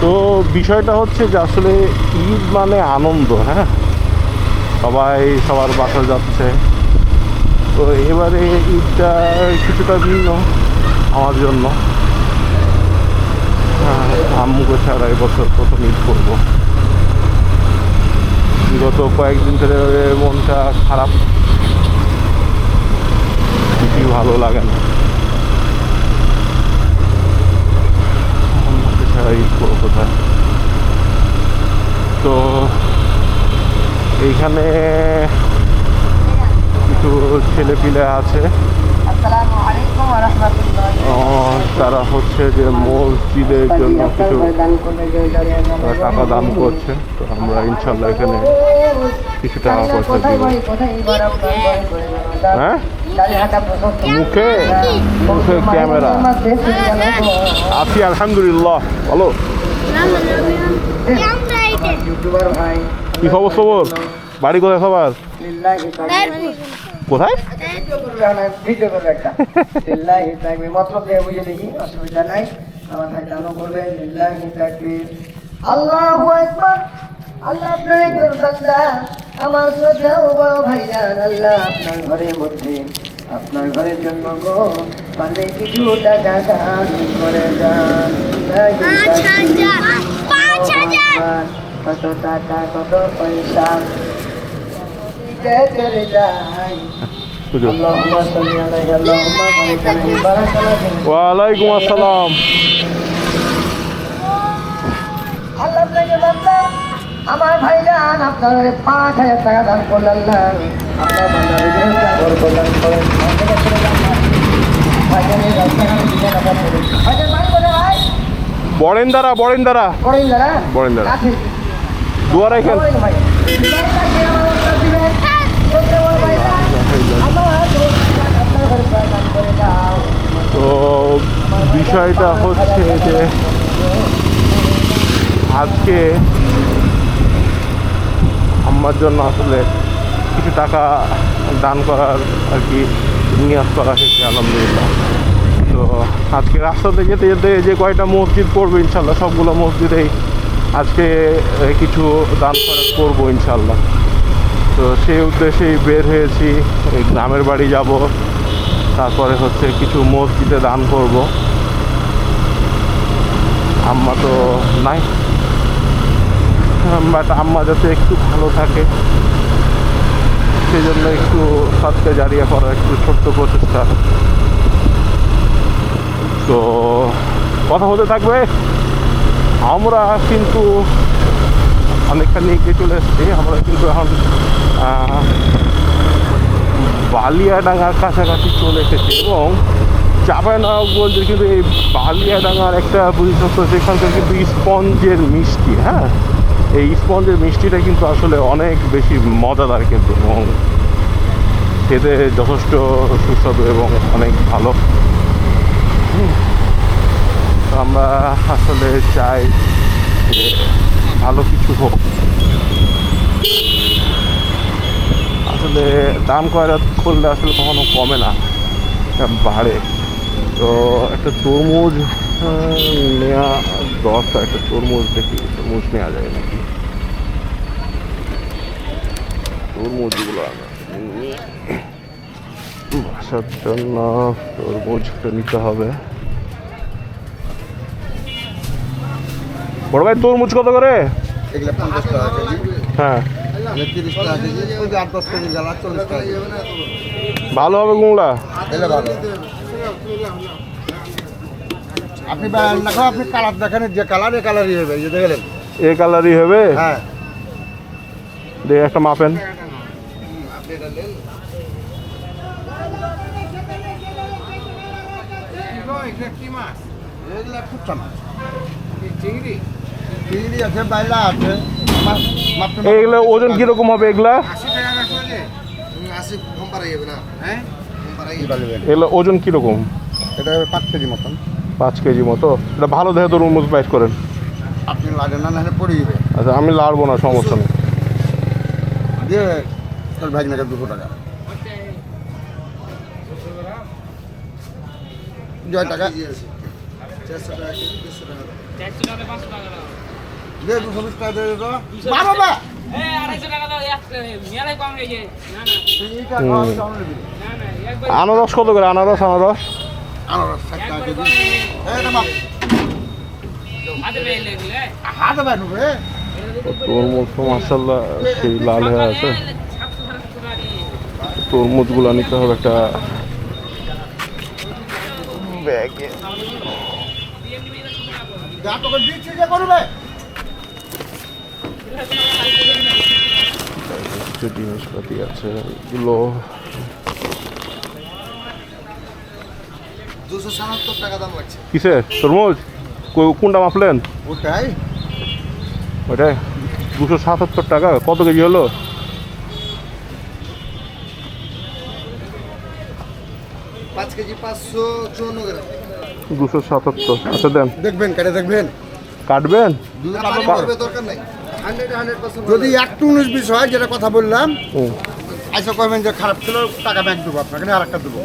তো বিষয়টা হচ্ছে যে আসলে ঈদ মানে আনন্দ, হ্যাঁ, সবাই সবার বাসা যাচ্ছে। তো এবারে ঈদটা কিছুটা ভিন্ন আমার জন্য। আম্মুকে ছাড়া এবছর প্রথম ঈদ করবো। বিগত কয়েকদিন ধরে মনটা খারাপ, কিছুই ভালো লাগে না। আম্মুকে ছাড়া ঈদ করবো কোথায়? তো এইখানে কিছু ছেলেপিলে আছে, তারা হচ্ছে যে মসজিদের জন্য কিছু টাকা দান করছে। তো আমরা ইনশাল্লাহ এখানে কিছু টাকা পয়সা দিব। হ্যাঁ, মুখে মুখে ক্যামেরা আছি, আলহামদুলিল্লাহ ভালো। কি খবর খবর? বাড়ি কোথায় সবার? কোথায়? আমার শ্রদ্ধা ও বড় ভাইজান, আল্লাহ আপনার ঘরের মধ্যে আপনার ঘরের জন্য গো মানে কিছু টাকা দান করে যান। কত টাকা কত পয়সা করে যায়। ওয়ালাইকুম আসসালাম। আমার ভাইজান আপনার 5,000 টাকা দান করলেন না, আপনার বরেন্দারা বরেন্দারা বরেন্দারা দুয়ার এখান। তো বিষয়টা হচ্ছে যে আজকে আম্মার জন্য আসলে কিছু টাকা দান করার আর কি নিয়াজ করা হয়েছে, আলহামদুলিল্লাহ। তো আজকে রাস্তাতে যেতে যেতে যে কয়টা মসজিদ পড়বে ইনশাল্লাহ সবগুলো মসজিদেই আজকে কিছু দান খরচ করবো ইনশাল্লাহ। তো সেই উদ্দেশ্যেই বের হয়েছি, এই গ্রামের বাড়ি যাব, তারপরে হচ্ছে কিছু মসজিদে দান করব। আম্মা তো নাই, বাট আম্মা যাতে একটু ভালো থাকে সেই জন্য একটু সাদকা জারিয়া করার একটু ছোট্ট প্রচেষ্টা। তো কথা হতে থাকবে। আমরা কিন্তু অনেকখানি এগিয়ে চলে এসেছি। আমরা কিন্তু এখন বালিয়াডাঙ্গার কাছাকাছি চলে এসেছি এবং চাঁপাইনবাবগঞ্জের কিন্তু এই বালিয়াডাঙ্গার একটা বৈশিষ্ট্য, সেখানকার কিন্তু স্পঞ্জের মিষ্টি। হ্যাঁ, এই স্পঞ্জের মিষ্টিটা কিন্তু আসলে অনেক বেশি মজাদার কিন্তু, এবং খেতে যথেষ্ট সুস্বাদু এবং অনেক ভালো। আমরা আসলে চাই যে ভালো কিছু হোক। আসলে দাম করলে আসলে কখনো কমে না, বাড়ে। তো একটা তরমুজ নেওয়া দরকার, একটা তরমুজ দেখি, তরমুজ নেওয়া যায় নাকি। তরমুজগুলো বাসার জন্য তরমুজটা নিতে হবে। বড় ভাই তরমুজ কত করে? হ্যাঁ, ভালো হবে কোনটা? আপনি আপনি কালার দেখেন, যে কালার এ কালারই হবে, এই যে দেখলেন এ কালারই হবে। হ্যাঁ, দেখ একটা মাপেন। এগুলো ওজন কিরকম হবে? এগুলা এগুলো ওজন কিরকম? এটা 5 কেজি মতন। 5 কেজি মতো। এটা ভালো দেখে তরমুজ বাইট করেন। আপনি লাড়েন না, নাহলে পড়ে যাবে। আচ্ছা, আমি লাড়বো না, সমস্যা নেই। দিয়ে তোর ভাই নাকি 200 টাকা, 2 টাকা, 400 টাকা, 500 টাকা। দে 220 টাকা দে তো মারো না এই 250 টাকা দাও এক মেলাই কম হয়ে যায় না না এইটা খাওয়া দাও না না না একবার আনারস কত করে আনারস আনারস আনারস 60 টাকা কেজি এই না মা হাতে পেয়ে লাগলে হাতে বাইনু রে তরমুজ তো মার্শাল্লাহ সেই লাল হয়ে আছে 700 টাকা দিয়ে তরমুজগুলো নিতে হবে একটা ব্যাগে যা তোকে দিচ্ছি যে করবে কিছু জিনিসপাতি আছে এগুলো 277 টাকা দাম লাগছে কিসে তরমুজ কোনটা মাপলেন ওটাই ওটাই 277 টাকা কত কেজি হলো 5 কেজি 554 গ্রাম 277 আচ্ছা দেন দেখবেন কেটে দেখবেন কাটবেন দরকার নাই 100% যদি একটু 19-20 হয় যেটা কথা বললাম হুম। আচ্ছা কইবেন যে খারাপ ছিল টাকা ব্যাক দেবো আপনাকে আর একটা দেবো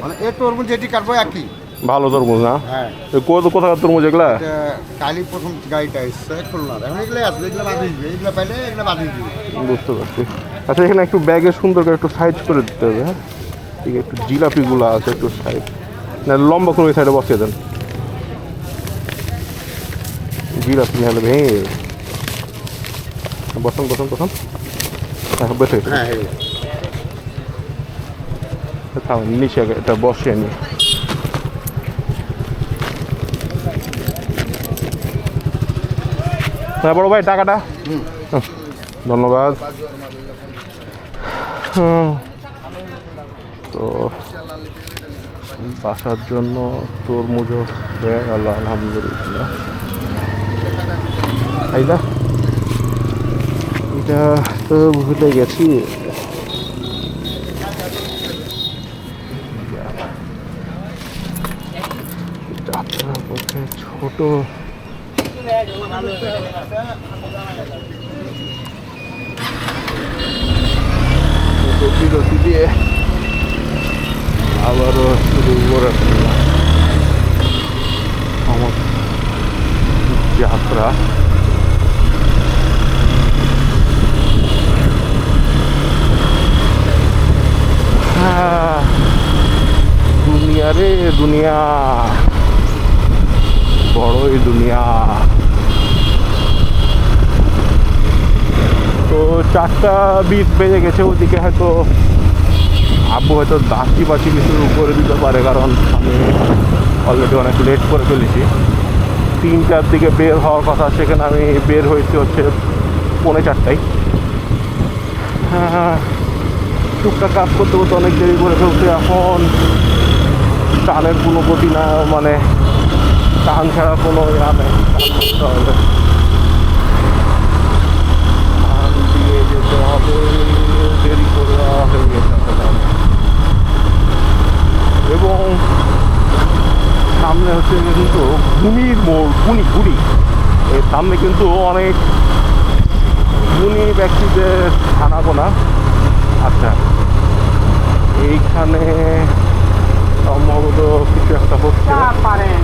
মানে এ তরমুজ যেটি কাটবো একই ভালো তরমুজ না হ্যাঁ কোথাকার তরমুজ এগুলা এটা কালি প্রথম গাড়িটা এসছে খুলনার এখন এগুলো আসবে এগুলো বাঁধিয়ে দিবে এগুলো পাইলে এগুলো বাঁধিয়ে দিবে বুঝতে পারছি আচ্ছা এখানে একটু ব্যাগে সুন্দর করে একটু সাইজ করে দিতে হবে হ্যাঁ ঠিক আছে, একটু জিলাপিগুলো আছে একটু সাইজ না লম্বা করে ওই সাইডে বসিয়ে দেন জিলাপি নাহলে ভেঙে যাবে। বসুন বসুন বসুন হ্যাঁ বসে গেছে। হ্যাঁ থামেন, নিচে আগে এটা বসিয়ে নি হ্যাঁ বড় ভাই টাকাটা ধন্যবাদ তো বাসার জন্য তরমুজও হয়ে গেল আলহামদুলিল্লাহ আইদা এটা তো ভুলে গেছি যাত্রার পথে ছোট বিরতি দিয়ে আবারও শুরু করে আমার যাত্রা দুনিয়া রে দুনিয়া বড়ই দুনিয়া তো 4:20 বেজে গেছে ওদিকে হয়তো আব্বু হয়তো দাঁতি বাছি কিছু করে দিতে পারে কারণ আমি অলরেডি অনেক লেট করে ফেলেছি 3টার দিকে বের হওয়ার কথা সেখানে আমি বের হয়েছি হচ্ছে 4:45 হ্যাঁ টুকটাক কাজ করতে করতে অনেক দেরি করে ফেলছি এখন টানের কোনো গতি না মানে টান ছাড়া কোনো ইয়া নেই টান করতে হবে টান দিয়ে যেতে হবে দেরি করে হয়ে গেছে এবং সামনে হচ্ছে কিন্তু গুনির মোড় গুনি এর সামনে কিন্তু অনেক গুণী ব্যক্তিদের থানাগোনা আচ্ছা এইখানে সম্ভবত কিছু একটা হচ্ছে পারেন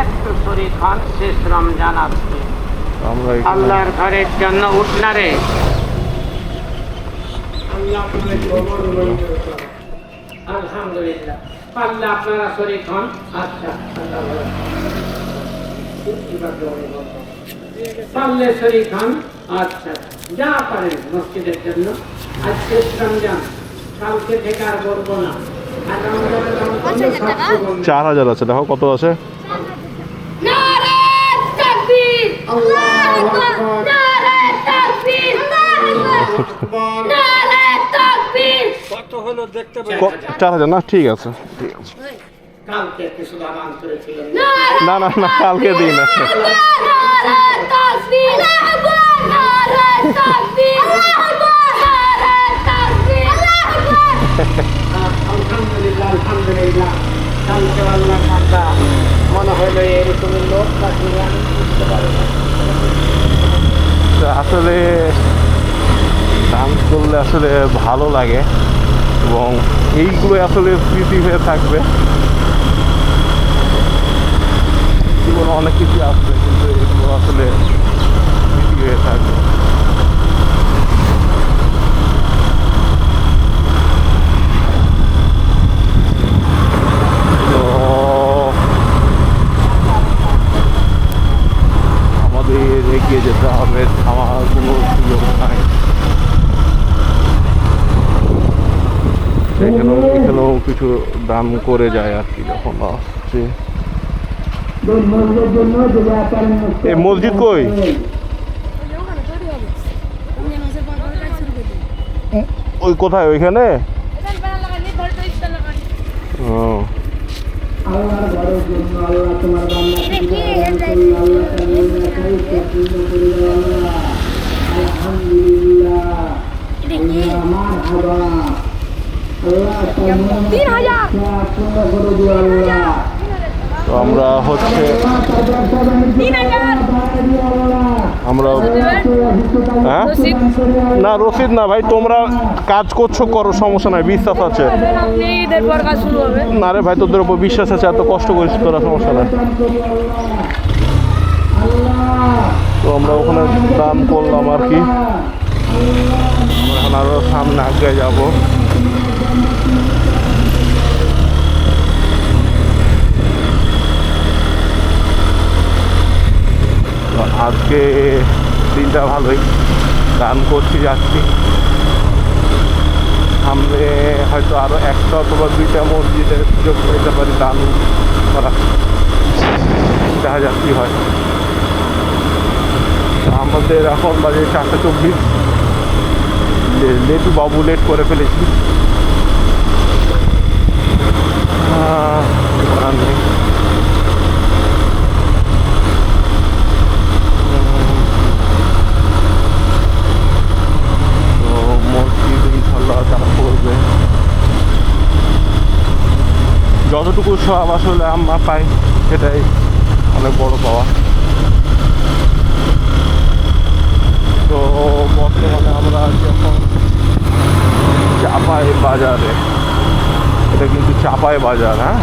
একটু শরীর খান শেষ রমজান আসছে আমরা এখানে আল্লাহর ঘরের জন্য উঠনারে আলহামদুলিল্লাহ পারলে আপনারা শরীর খান আচ্ছা পারলে শরীর খান আচ্ছা যা পারেন মসজিদের জন্য আজ শেষ রমজান কালকে থেকে আর বলবো না আর রমজানের রমজান 4,000 আছে দেখো কত আছে নারে তাকবীর আল্লাহু আকবার নারে তাকবীর আল্লাহু আকবার নারে তাকবীর 4,000 না ঠিক আছে ঠিক আছে কালকে কিছু বাগান করেছিলেন না না না কালকে দিই না নারে তাকবীর নারে তাকবীর নারে তাকবীর আলহামদুলিল্লাহ আলহামদুলিল্লাহ কালকে আল্লাহ ঠান্ডা মনে হলো এরকম লোক থাকলে আমি বুঝতে পারি না তো আসলে ডান্স করলে আসলে ভালো লাগে এবং এইগুলো আসলে স্মৃতি হয়ে থাকবে জীবনে অনেক কিছু আসবে, কিন্তু এগুলো আসলে বেশি হয়ে থাকে। তো আমাদের এগিয়ে যেতে হবে, থামার কোনো সুযোগ নাই। এখানেও কিছু দান করে যায় আর কি যখন আসছে। এই মসজিদ কই? ওই কোথায় ওইখানে? ও আল্লাহর ঘরের জন্য আল্লাহ তোমার আলহামদুলিল্লাহ মারহাবা আল্লাহ 3000 তো আমরা হচ্ছে আমরা হ্যাঁ না রসিদ না ভাই, তোমরা কাজ করছো করো, সমস্যা নাই, বিশ্বাস আছে। না রে ভাই, তোদের উপর বিশ্বাস আছে, এত কষ্ট করিস তোরা, সমস্যা নাই। তো আমরা ওখানে দান করলাম আর কি। আমরা এখন আরো সামনে আগে যাবো। আজকে দিনটা ভালোই, দান করছি, যাচ্ছি। সামনে হয়তো আরো একটা অথবা দুইটা মসজিদে সুযোগ পেতে পারি দান করা, দেখা যাক কি হয়। আমাদের এখন বাজে 4:24, লেটু বাবু লেট করে ফেলেছি। করার নেই। যতটুকু সব আসলে আমরা পাই সেটাই অনেক বড় পাওয়া। তো বর্তমানে আমরা যখন চাপাই বাজারে, এটা কিন্তু চাপাই বাজার, হ্যাঁ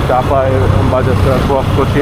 চাপাই বাজারটা ক্রস করছি।